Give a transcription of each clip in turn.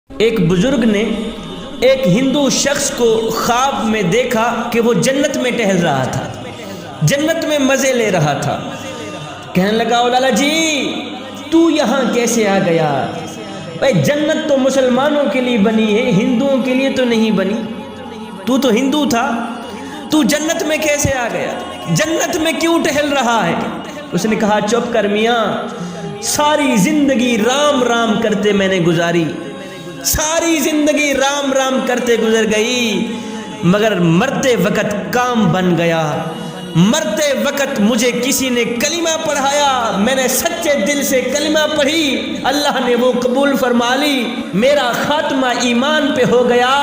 ایک بزرگ نے ایک ہندو شخص کو خواب میں دیکھا کہ وہ جنت میں ٹہل رہا تھا، جنت میں مزے لے رہا تھا۔ کہنے لگا او لالا جی تو یہاں کیسے آ گیا؟ بھائی جنت تو مسلمانوں کے لیے بنی ہے، ہندوؤں کے لیے تو نہیں بنی، تو ہندو تھا، تو جنت میں کیسے آ گیا؟ جنت میں کیوں ٹہل رہا ہے؟ اس نے کہا چپ کر میاں، ساری زندگی رام رام کرتے میں نے گزاری، ساری زندگی رام رام کرتے گزر گئی، مگر مرتے وقت کام بن گیا، مرتے وقت مجھے کسی نے کلمہ پڑھایا، میں نے سچے دل سے کلمہ پڑھی، اللہ نے وہ قبول فرما لی، میرا خاتمہ ایمان پہ ہو گیا،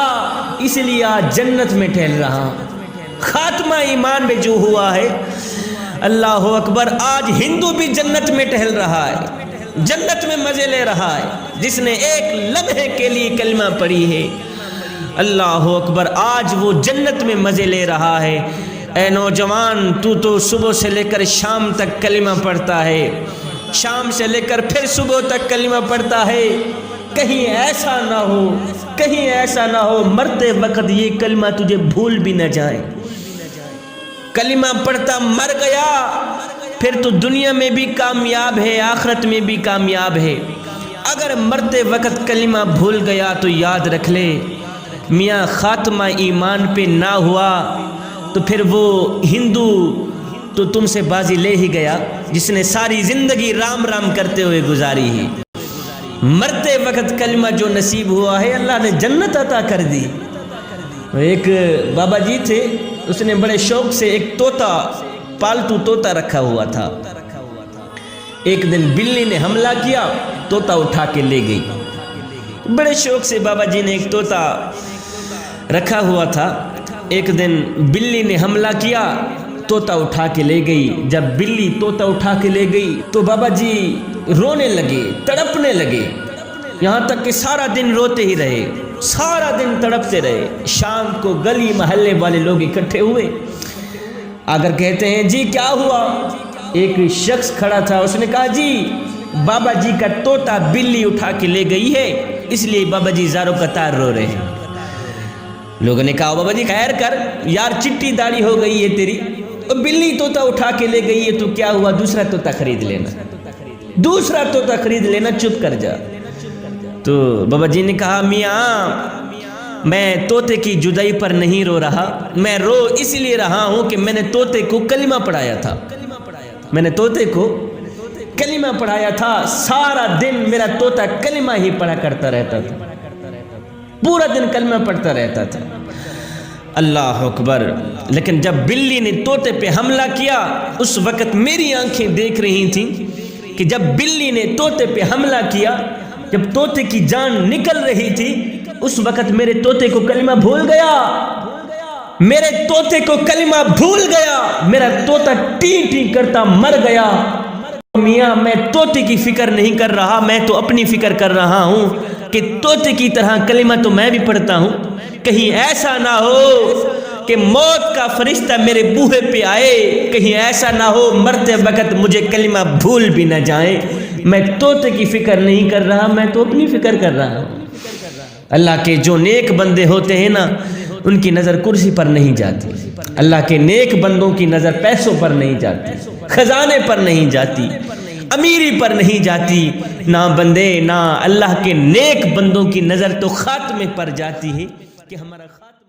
اس لیے آج جنت میں ٹہل رہا۔ خاتمہ ایمان میں جو ہوا ہے، اللہ اکبر، آج ہندو بھی جنت میں ٹہل رہا ہے، جنت میں مزے لے رہا ہے، جس نے ایک لمحے کے لیے کلمہ پڑھی ہے، اللہ اکبر، آج وہ جنت میں مزے لے رہا ہے۔ اے نوجوان، تو صبح سے لے کر شام تک کلمہ پڑھتا ہے، شام سے لے کر پھر صبح تک کلمہ پڑھتا ہے، کہیں ایسا نہ ہو، کہیں ایسا نہ ہو مرتے وقت یہ کلمہ تجھے بھول بھی نہ جائے۔ کلمہ پڑھتا مر گیا پھر تو دنیا میں بھی کامیاب ہے، آخرت میں بھی کامیاب ہے۔ اگر مرتے وقت کلمہ بھول گیا تو یاد رکھ لے میاں، خاتمہ ایمان پہ نہ ہوا تو پھر وہ ہندو تو تم سے بازی لے ہی گیا، جس نے ساری زندگی رام رام کرتے ہوئے گزاری ہے۔ مرتے وقت کلمہ جو نصیب ہوا ہے، اللہ نے جنت عطا کر دی۔ ایک بابا جی تھے، اس نے بڑے شوق سے ایک طوطا، پالتو طوطا رکھا ہوا تھا۔ ایک دن بلی نے حملہ کیا، طوطا اٹھا کے لے گئی۔ بڑے شوق سے بابا جی نے ایک طوطا رکھا ہوا تھا، ایک دن بلی نے حملہ کیا، طوطا اٹھا کے لے گئی۔ جب بلی طوطا اٹھا کے لے گئی تو بابا جی رونے لگے، تڑپنے لگے، یہاں تک کہ سارا دن روتے ہی رہے، سارا دن تڑپتے رہے۔ شام کو گلی محلے والے لوگ اکٹھے ہوئے، اگر کہتے ہیں جی کیا ہوا؟ ایک شخص کھڑا تھا، اس نے کہا جی بابا جی کا طوطا بلی اٹھا کے لے گئی ہے، اس لیے بابا جی زاروں قطار رو رہے ہیں۔ لوگوں نے کہا بابا جی خیر کر یار، چٹی داڑھی ہو گئی ہے تیری، بلی طوطا اٹھا کے لے گئی ہے تو کیا ہوا، دوسرا طوطا خرید لینا، دوسرا طوطا خرید لینا، چپ کر جا۔ تو بابا جی نے کہا میاں میں طوطے کی جدائی پر نہیں رو رہا، میں رو اس لیے رہا ہوں کہ میں نے طوطے کو کلمہ پڑھایا تھا، میں نے طوطے کو کلمہ پڑھایا تھا، سارا دن میرا طوطا کلمہ ہی پڑھا کرتا رہتا تھا، پورا دن کلمہ پڑھتا رہتا تھا۔ اللہ اکبر، لیکن جب بلی نے طوطے پہ حملہ کیا، اس وقت میری آنکھیں دیکھ رہی تھیں کہ جب بلی نے طوطے پہ حملہ کیا، جب طوطے کی جان نکل رہی تھی، اس وقت میرے طوطے کو کلمہ بھول گیا، میرے طوطے کو کلمہ بھول گیا، میرا طوطا ٹی ٹی کرتا مر گیا۔ میاں میں طوطے کی فکر نہیں کر رہا، میں تو اپنی فکر کر رہا ہوں کہ طوطے کی طرح کلمہ تو میں بھی پڑھتا ہوں، کہیں ایسا نہ ہو کہ موت کا فرشتہ میرے بوہے پہ آئے، کہیں ایسا نہ ہو مرتے وقت مجھے کلمہ بھول بھی نہ جائیں۔ میں طوطے کی فکر نہیں کر رہا، میں تو اپنی فکر کر رہا ہوں۔ اللہ کے جو نیک بندے ہوتے ہیں نا، ان کی نظر کرسی پر نہیں جاتی، اللہ کے نیک بندوں کی نظر پیسوں پر نہیں جاتی، خزانے پر نہیں جاتی، امیری پر نہیں جاتی، نہ بندے نہ اللہ کے نیک بندوں کی نظر تو خاتمے پر جاتی ہے کہ ہمارا خاتمہ